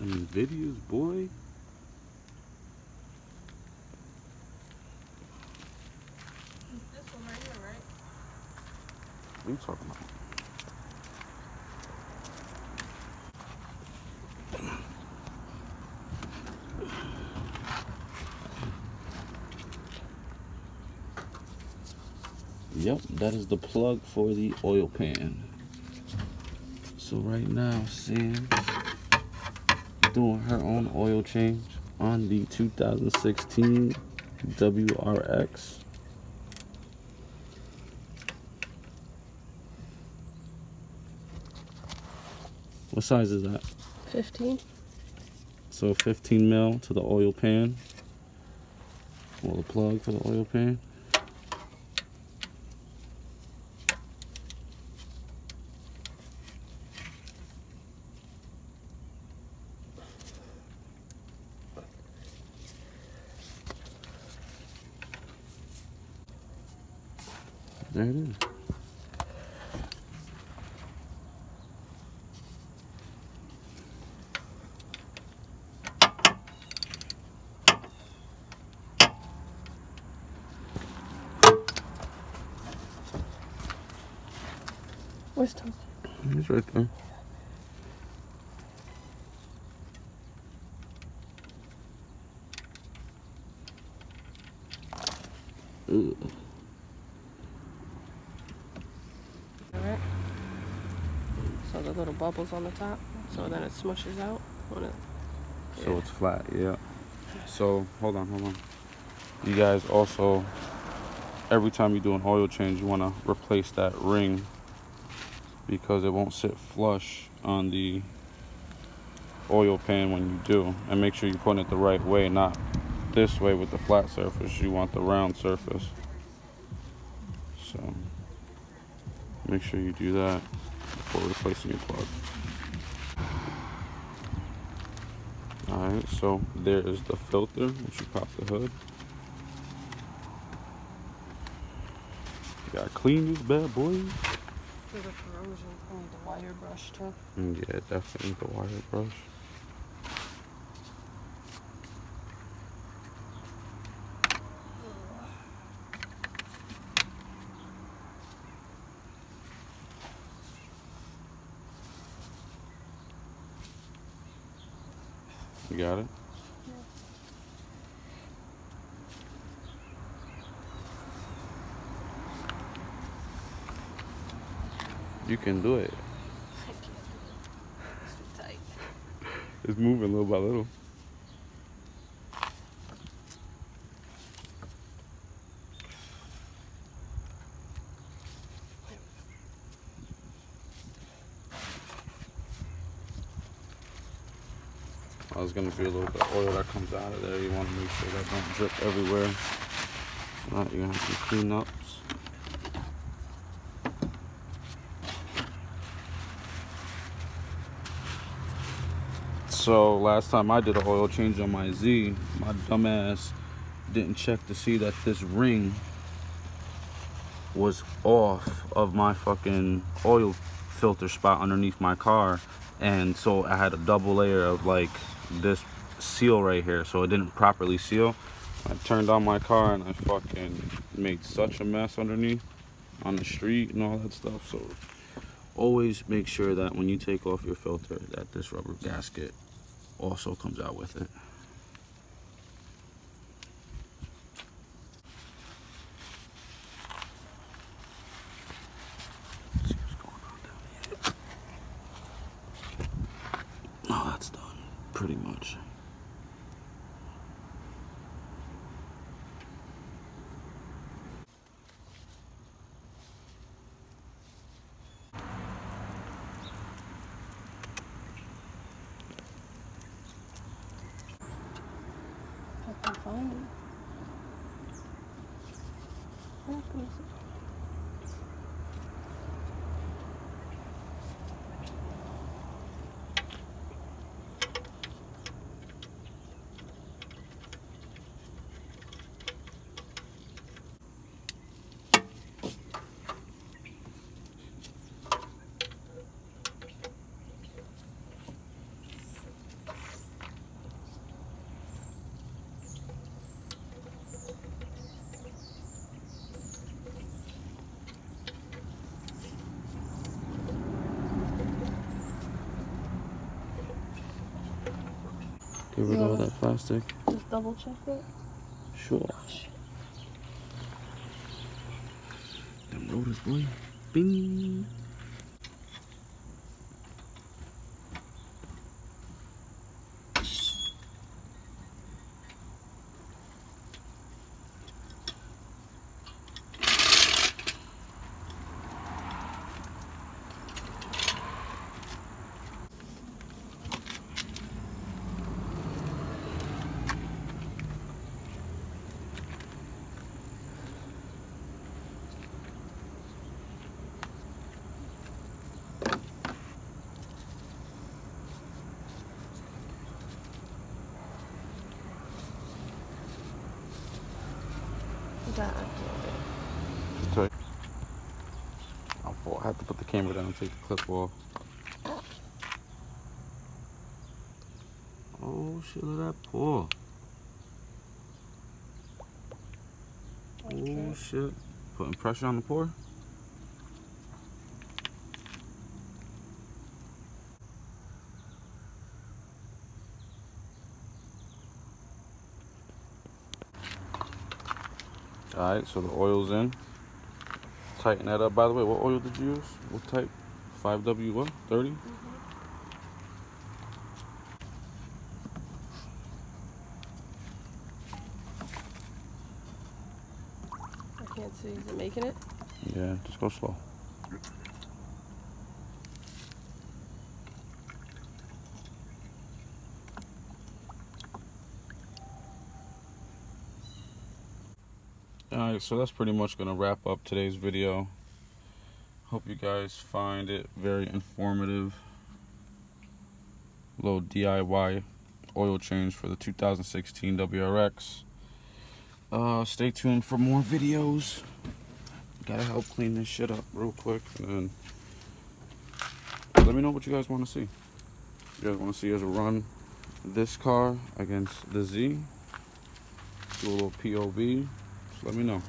Them videos, boy. This one right here, right? What are you talking about? Yep, that is the plug for the oil pan. So right now, Sam doing her own oil change on the 2016 WRX. What size is that? 15. So 15 mil to the oil pan. Well, the plug for the oil pan. There it is. Where's Tom? It's right there. Ugh. Alright. So the little bubbles on the top, so then it smushes out when it. Yeah. So it's flat, yeah. So hold on. You guys also, every time you do an oil change, you want to replace that ring because it won't sit flush on the oil pan when you do. And make sure you're putting it the right way, not this way with the flat surface. You want the round surface. So make sure you do that before replacing your plug. Alright, so there is the filter, which you pop the hood. You gotta clean this bad boy. For the corrosion, I need the wire brush too. Yeah, definitely the wire brush. You got it? You can do it. I can't do it. It's too tight. It's moving little by little. There's gonna be a little bit of oil that comes out of there. You want to make sure that don't drip everywhere. If not, you're gonna have some cleanups. So last time I did an oil change on my Z, my dumbass didn't check to see that this ring was off of my fucking oil filter spot underneath my car, and so I had a double layer of like this seal right here, so it didn't properly seal. I turned on my car and I fucking made such a mess underneath on the street and all that stuff. So always make sure that when you take off your filter that this rubber gasket also comes out with it. Let's see what's going on down here. Oh, that's done pretty much. I can find it. Where is it? Get rid of all that plastic. Just double check it. Sure. Them rotors, boy. Bing. God. Sorry. I had to put the camera down and take the clip off. Oh shit, look at that pour. Oh shit. Putting pressure on the pour. Alright, so the oil's in. Tighten that up. By the way, what oil did you use? What type? 5W what? 30? I can't see. Is it making it? Yeah, just go slow. Alright, so that's pretty much going to wrap up today's video. Hope you guys find it very informative. Little DIY oil change for the 2016 WRX. Stay tuned for more videos. Gotta help clean this shit up real quick. And then let me know what you guys want to see. You guys want to see us run this car against the Z? Do a little POV. Just let me know.